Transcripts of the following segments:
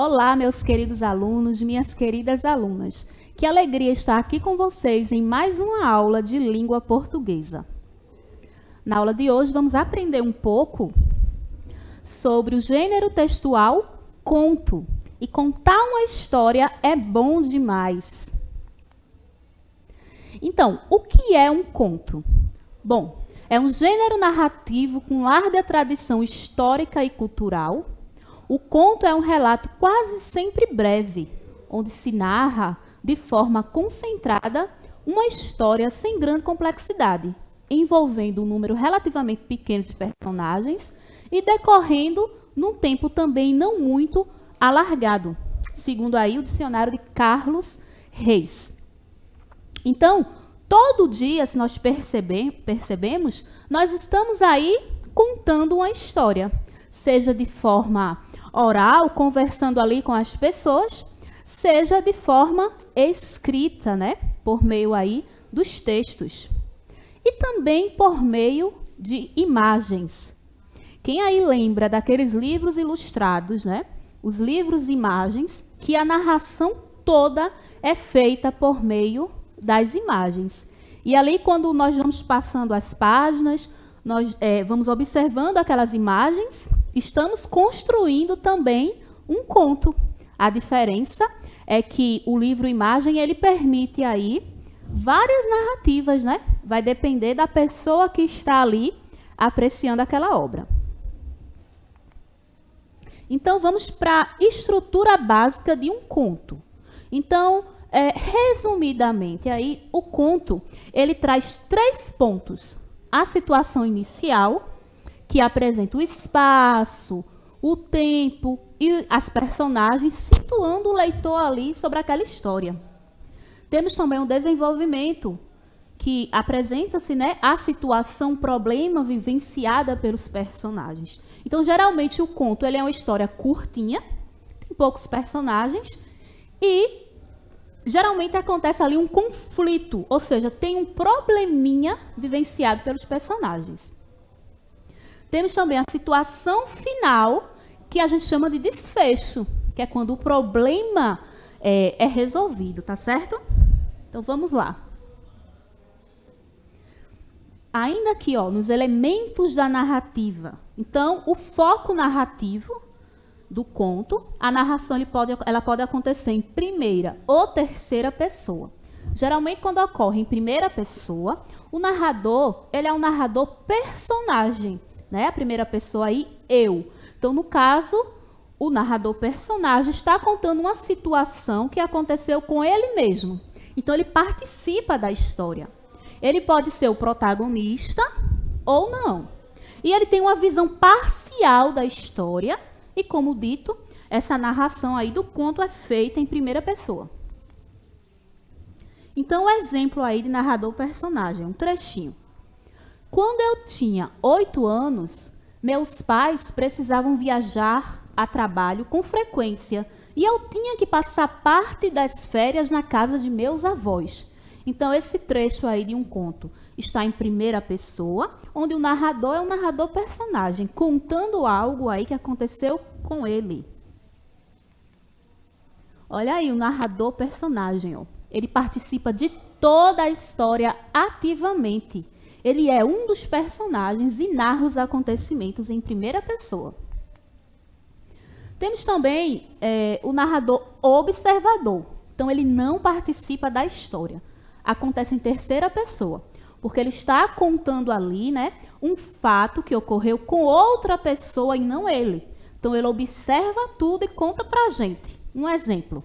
Olá, meus queridos alunos, minhas queridas alunas. Que alegria estar aqui com vocês em mais uma aula de língua portuguesa. Na aula de hoje vamos aprender um pouco sobre o gênero textual conto. E contar uma história é bom demais. Então, o que é um conto? Bom, é um gênero narrativo com larga tradição histórica e cultural. O conto é um relato quase sempre breve, onde se narra de forma concentrada uma história sem grande complexidade, envolvendo um número relativamente pequeno de personagens e decorrendo num tempo também não muito alargado, segundo aí o dicionário de Carlos Reis. Então, todo dia, se nós percebemos, nós estamos aí contando uma história, seja de forma oral, conversando ali com as pessoas, seja de forma escrita, né? Por meio aí dos textos. E também por meio de imagens. Quem aí lembra daqueles livros ilustrados, né? Os livros e imagens, que a narração toda é feita por meio das imagens. E ali, quando nós vamos passando as páginas, nós vamos observando aquelas imagens, estamos construindo também um conto. A diferença é que o livro-imagem, ele permite aí várias narrativas, né? Vai depender da pessoa que está ali apreciando aquela obra. Então, vamos para a estrutura básica de um conto. Então, resumidamente, aí, o conto, ele traz 3 pontos. A situação inicial, que apresenta o espaço, o tempo e as personagens, situando o leitor ali sobre aquela história. Temos também um desenvolvimento, que apresenta-se, né, a situação, problema vivenciada pelos personagens. Então, geralmente, o conto ele é uma história curtinha, tem poucos personagens, e geralmente acontece ali um conflito, ou seja, tem um probleminha vivenciado pelos personagens. Temos também a situação final, que a gente chama de desfecho, que é quando o problema é resolvido, tá certo? Então, vamos lá. Ainda aqui, ó, nos elementos da narrativa. Então, o foco narrativo do conto, a narração ela pode acontecer em primeira ou terceira pessoa. Geralmente, quando ocorre em primeira pessoa, o narrador, ele é um narrador personagem, né? A primeira pessoa aí, eu. Então, no caso, o narrador personagem está contando uma situação que aconteceu com ele mesmo. Então, ele participa da história. Ele pode ser o protagonista ou não. E ele tem uma visão parcial da história. E, como dito, essa narração aí do conto é feita em primeira pessoa. Então, o exemplo aí de narrador-personagem, um trechinho. Quando eu tinha 8 anos, meus pais precisavam viajar a trabalho com frequência. E eu tinha que passar parte das férias na casa de meus avós. Então, esse trecho aí de um conto está em primeira pessoa, onde o narrador é um narrador-personagem, contando algo aí que aconteceu com ele. Olha aí o narrador-personagem, ó. Ele participa de toda a história ativamente. Ele é um dos personagens e narra os acontecimentos em primeira pessoa. Temos também o narrador observador. Então, ele não participa da história. Acontece em terceira pessoa, porque ele está contando ali, né, um fato que ocorreu com outra pessoa e não ele. Então, ele observa tudo e conta para a gente. Um exemplo.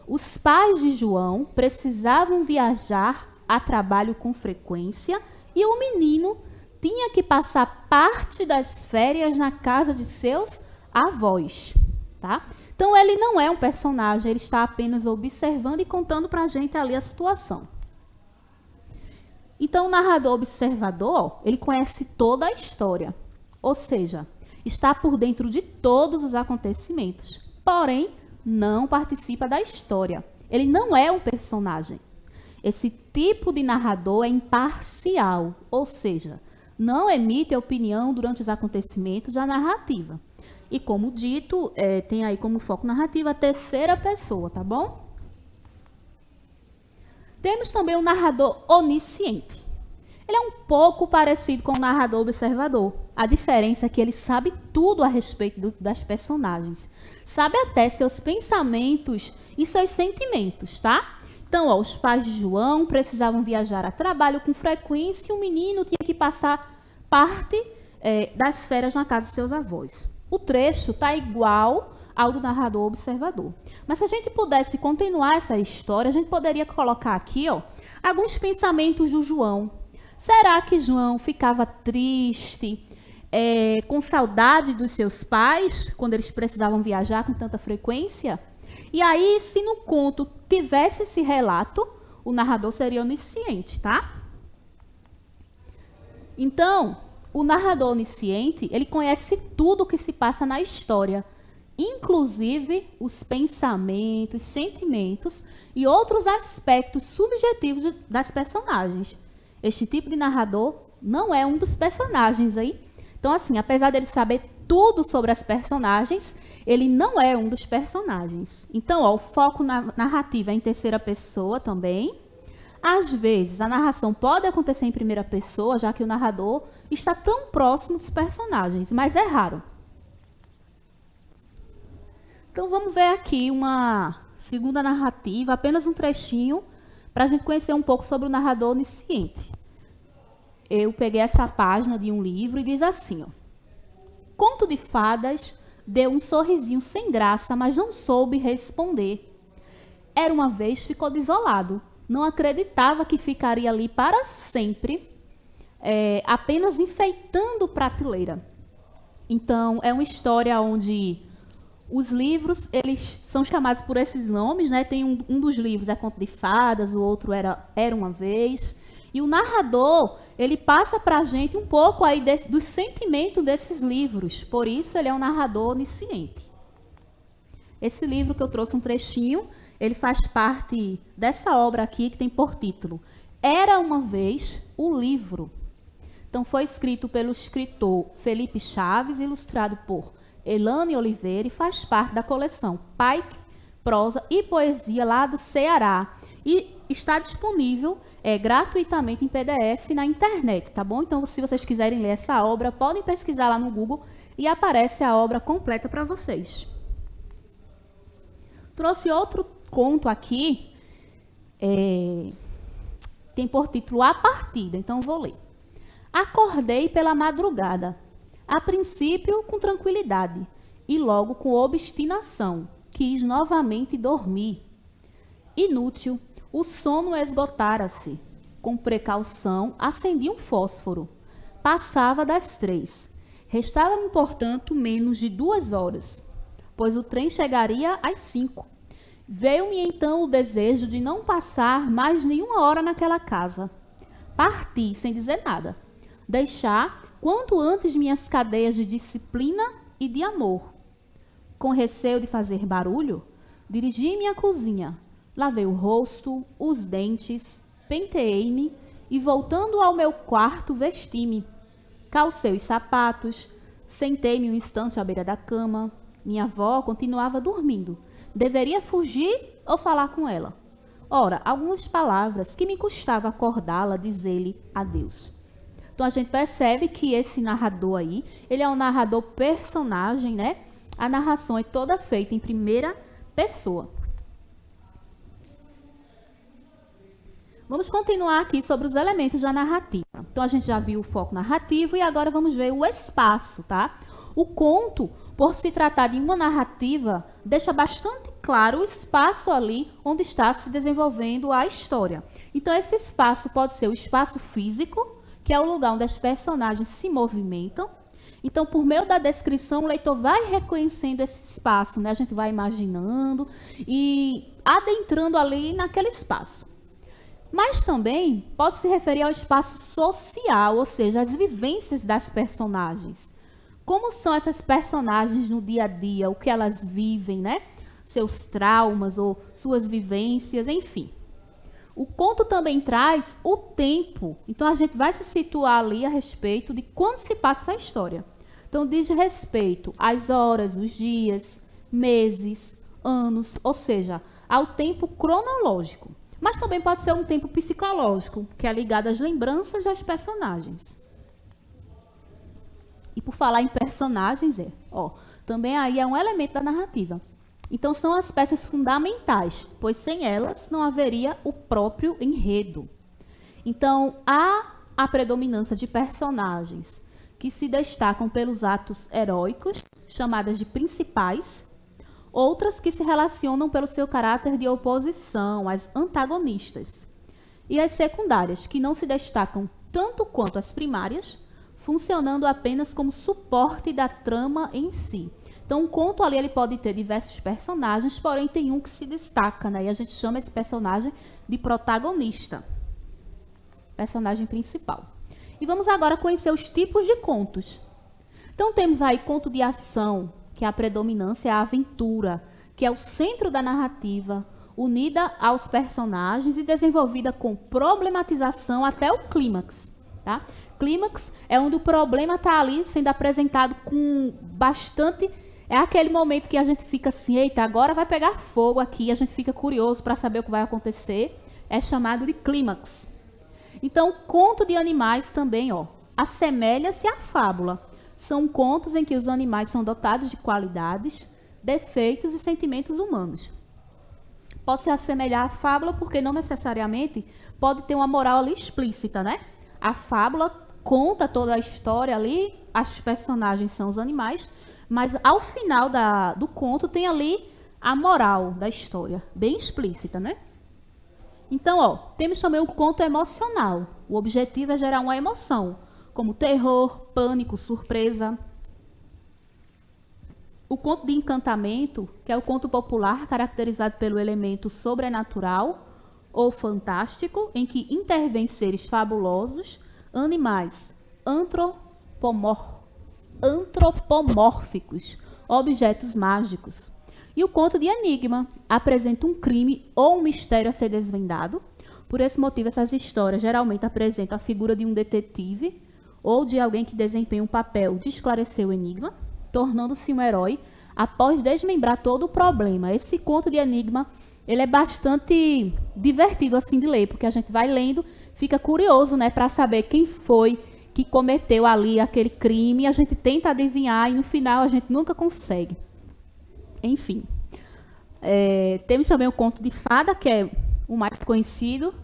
Os pais de João precisavam viajar a trabalho com frequência e o menino tinha que passar parte das férias na casa de seus avós, tá? Então, ele não é um personagem, ele está apenas observando e contando para a gente ali a situação. Então, o narrador observador, ele conhece toda a história, ou seja, está por dentro de todos os acontecimentos, porém, não participa da história. Ele não é um personagem. Esse tipo de narrador é imparcial, ou seja, não emite opinião durante os acontecimentos da narrativa. E como dito, tem aí como foco narrativo a terceira pessoa, tá bom? Temos também o narrador onisciente. Ele é um pouco parecido com o narrador observador. A diferença é que ele sabe tudo a respeito das personagens. Sabe até seus pensamentos e seus sentimentos, tá? Então, ó, os pais de João precisavam viajar a trabalho com frequência e o menino tinha que passar parte das férias na casa de seus avós. O trecho está igual ao do narrador observador. Mas se a gente pudesse continuar essa história, a gente poderia colocar aqui, ó, alguns pensamentos do João. Será que João ficava triste, com saudade dos seus pais, quando eles precisavam viajar com tanta frequência? E aí, se no conto tivesse esse relato, o narrador seria onisciente, tá? Então, o narrador onisciente, ele conhece tudo o que se passa na história, inclusive os pensamentos, sentimentos e outros aspectos subjetivos das personagens. Este tipo de narrador não é um dos personagens aí. Então, assim, apesar dele saber tudo sobre as personagens, ele não é um dos personagens. Então, ó, o foco narrativo é em terceira pessoa também. Às vezes, a narração pode acontecer em primeira pessoa, já que o narrador está tão próximo dos personagens, mas é raro. Então, vamos ver aqui uma segunda narrativa, apenas um trechinho, para a gente conhecer um pouco sobre o narrador onisciente. Eu peguei essa página de um livro e diz assim, ó: Conto de Fadas deu um sorrisinho sem graça, mas não soube responder. Era uma vez, ficou desolado. Não acreditava que ficaria ali para sempre, apenas enfeitando prateleira. Então, é uma história onde os livros, eles são chamados por esses nomes, né? Tem um dos livros é Conto de Fadas, o outro era uma vez. E o narrador, ele passa para a gente um pouco aí do sentimento desses livros. Por isso, ele é um narrador onisciente. Esse livro que eu trouxe um trechinho, ele faz parte dessa obra aqui, que tem por título Era uma Vez o Livro. Então, foi escrito pelo escritor Felipe Chaves, ilustrado por Elane Oliveira, e faz parte da coleção Pike, Prosa e Poesia lá do Ceará. E está disponível gratuitamente em PDF na internet, tá bom? Então, se vocês quiserem ler essa obra, podem pesquisar lá no Google e aparece a obra completa para vocês. Trouxe outro conto aqui, tem por título A Partida, então vou ler. Acordei pela madrugada, a princípio com tranquilidade, e logo com obstinação, quis novamente dormir. Inútil, o sono esgotara-se. Com precaução, acendi um fósforo. Passava das 3. Restava-me, portanto, menos de 2 horas, pois o trem chegaria às 5. Veio-me então o desejo de não passar mais nenhuma hora naquela casa. Parti sem dizer nada. Deixar quanto antes minhas cadeias de disciplina e de amor. Com receio de fazer barulho, dirigi-me à cozinha. Lavei o rosto, os dentes, penteei-me e, voltando ao meu quarto, vesti-me. Calcei os sapatos, sentei-me um instante à beira da cama. Minha avó continuava dormindo. Deveria fugir ou falar com ela? Ora, algumas palavras que me custava acordá-la, dizer-lhe adeus. Então, a gente percebe que esse narrador aí, ele é um narrador personagem, né? A narração é toda feita em primeira pessoa. Vamos continuar aqui sobre os elementos da narrativa. Então, a gente já viu o foco narrativo e agora vamos ver o espaço, tá? O conto, por se tratar de uma narrativa, deixa bastante claro o espaço ali onde está se desenvolvendo a história. Então, esse espaço pode ser o espaço físico, que é o lugar onde as personagens se movimentam. Então, por meio da descrição, o leitor vai reconhecendo esse espaço, né? A gente vai imaginando e adentrando ali naquele espaço. Mas também pode se referir ao espaço social, ou seja, as vivências das personagens. Como são essas personagens no dia a dia, o que elas vivem, né? Seus traumas ou suas vivências, enfim. O conto também traz o tempo. Então, a gente vai se situar ali a respeito de quando se passa essa história. Então, diz respeito às horas, os dias, meses, anos, ou seja, ao tempo cronológico. Mas também pode ser um tempo psicológico, que é ligado às lembranças das personagens. E por falar em personagens, também aí é um elemento da narrativa. Então, são as peças fundamentais, pois sem elas não haveria o próprio enredo. Então, há a predominância de personagens que se destacam pelos atos heróicos, chamadas de principais, outras que se relacionam pelo seu caráter de oposição, as antagonistas, e as secundárias, que não se destacam tanto quanto as primárias, funcionando apenas como suporte da trama em si. Então, um conto ali ele pode ter diversos personagens, porém tem um que se destaca, né? E a gente chama esse personagem de protagonista, personagem principal. E vamos agora conhecer os tipos de contos. Então, temos aí conto de ação, que é a predominância, é a aventura, que é o centro da narrativa, unida aos personagens e desenvolvida com problematização até o clímax. Tá? Clímax é onde o problema está ali sendo apresentado com bastante... É aquele momento que a gente fica assim, eita, agora vai pegar fogo aqui, a gente fica curioso para saber o que vai acontecer. É chamado de clímax. Então, conto de animais também, assemelha-se à fábula. São contos em que os animais são dotados de qualidades, defeitos e sentimentos humanos. Pode se assemelhar à fábula porque não necessariamente pode ter uma moral ali explícita, né? A fábula conta toda a história ali, os personagens são os animais, mas ao final do conto tem ali a moral da história, bem explícita, né? Então, temos também o conto emocional. O objetivo é gerar uma emoção, como terror, pânico, surpresa. O conto de encantamento, que é o conto popular caracterizado pelo elemento sobrenatural ou fantástico, em que intervêm seres fabulosos, animais antropomórficos, objetos mágicos. E o conto de enigma apresenta um crime ou um mistério a ser desvendado. Por esse motivo, essas histórias geralmente apresentam a figura de um detetive ou de alguém que desempenha um papel de esclarecer o enigma, tornando-se um herói após desmembrar todo o problema. Esse conto de enigma, ele é bastante divertido assim de ler, porque a gente vai lendo, fica curioso, né, para saber quem foi que cometeu ali aquele crime, a gente tenta adivinhar e no final a gente nunca consegue. Enfim, temos também o conto de fada, que é o mais conhecido,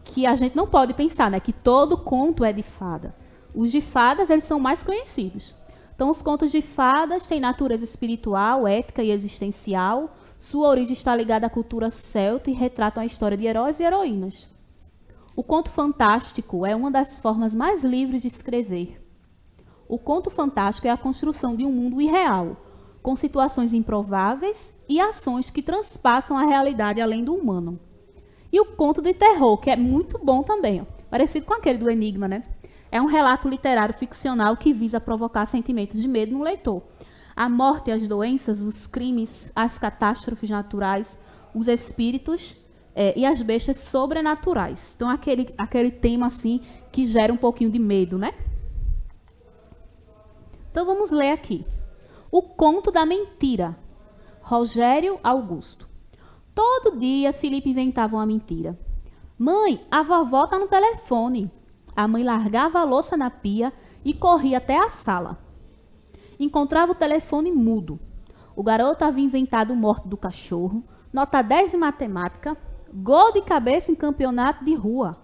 que a gente não pode pensar, né, que todo conto é de fada. Os de fadas, eles são mais conhecidos. Então, os contos de fadas têm natureza espiritual, ética e existencial. Sua origem está ligada à cultura celta e retratam a história de heróis e heroínas. O conto fantástico é uma das formas mais livres de escrever. O conto fantástico é a construção de um mundo irreal, com situações improváveis e ações que transpassam a realidade além do humano. E o conto de terror, que é muito bom também, parecido com aquele do Enigma, né? É um relato literário ficcional que visa provocar sentimentos de medo no leitor. A morte, as doenças, os crimes, as catástrofes naturais, os espíritos e as bestas sobrenaturais. Então, aquele tema assim que gera um pouquinho de medo, né? Então, vamos ler aqui. O Conto da Mentira, Rogério Augusto. Todo dia, Felipe inventava uma mentira. Mãe, a vovó está no telefone. A mãe largava a louça na pia e corria até a sala. Encontrava o telefone mudo. O garoto havia inventado o morto do cachorro, nota 10 em matemática, gol de cabeça em campeonato de rua.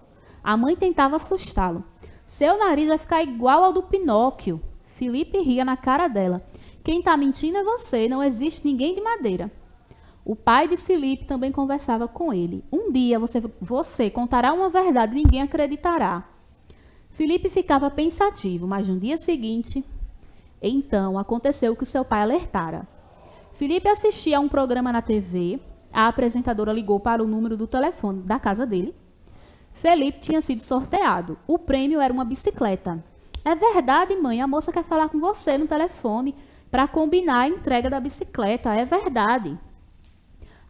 A mãe tentava assustá-lo. Seu nariz vai ficar igual ao do Pinóquio. Felipe ria na cara dela. Quem está mentindo é você, não existe ninguém de madeira. O pai de Felipe também conversava com ele. Um dia você contará uma verdade e ninguém acreditará. Felipe ficava pensativo, mas no dia seguinte, então, aconteceu o que seu pai alertara. Felipe assistia a um programa na TV, a apresentadora ligou para o número do telefone da casa dele. Felipe tinha sido sorteado. O prêmio era uma bicicleta. É verdade, mãe, a moça quer falar com você no telefone para combinar a entrega da bicicleta. É verdade.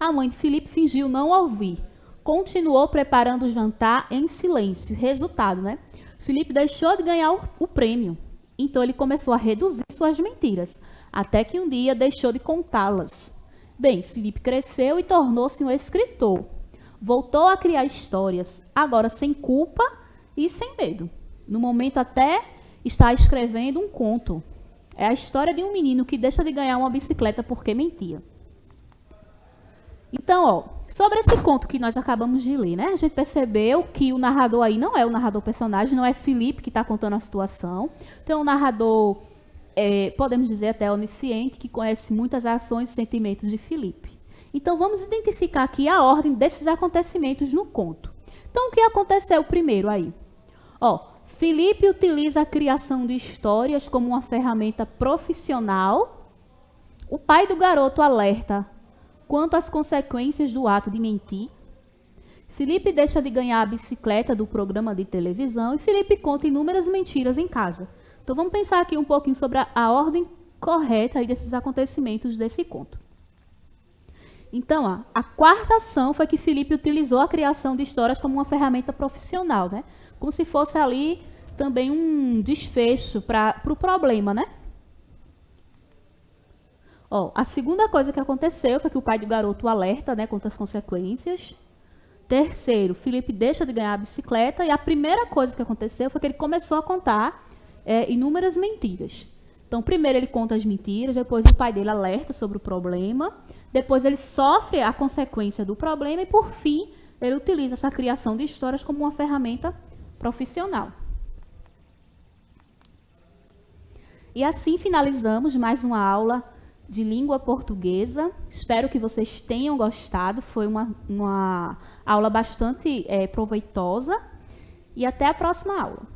A mãe de Felipe fingiu não ouvir. Continuou preparando o jantar em silêncio. Resultado, né? Felipe deixou de ganhar o prêmio. Então, ele começou a reduzir sua suas mentiras, até que um dia deixou de contá-las. Bem, Felipe cresceu e tornou-se um escritor. Voltou a criar histórias, agora sem culpa e sem medo. No momento até está escrevendo um conto. É a história de um menino que deixa de ganhar uma bicicleta porque mentia. Então, ó, sobre esse conto que nós acabamos de ler, né? A gente percebeu que o narrador aí não é o narrador personagem, não é Felipe que está contando a situação. Então, o narrador, podemos dizer até onisciente, que conhece muitas ações e sentimentos de Felipe. Então, vamos identificar aqui a ordem desses acontecimentos no conto. Então, o que aconteceu primeiro aí? Ó, Felipe utiliza a criação de histórias como uma ferramenta profissional. O pai do garoto alerta quanto às consequências do ato de mentir. Felipe deixa de ganhar a bicicleta do programa de televisão e Felipe conta inúmeras mentiras em casa. Então vamos pensar aqui um pouquinho sobre a ordem correta aí desses acontecimentos desse conto. Então, ó, a quarta ação foi que Felipe utilizou a criação de histórias como uma ferramenta profissional, né? Como se fosse ali também um desfecho para o problema, né? Ó, a segunda coisa que aconteceu foi que o pai do garoto alerta, né, quanto às consequências. Terceiro, Felipe deixa de ganhar a bicicleta. E a primeira coisa que aconteceu foi que ele começou a contar inúmeras mentiras. Então, primeiro ele conta as mentiras, depois o pai dele alerta sobre o problema, depois ele sofre a consequência do problema e, por fim, ele utiliza essa criação de histórias como uma ferramenta profissional. E assim finalizamos mais uma aula de língua portuguesa. Espero que vocês tenham gostado. Foi uma aula bastante proveitosa. E até a próxima aula.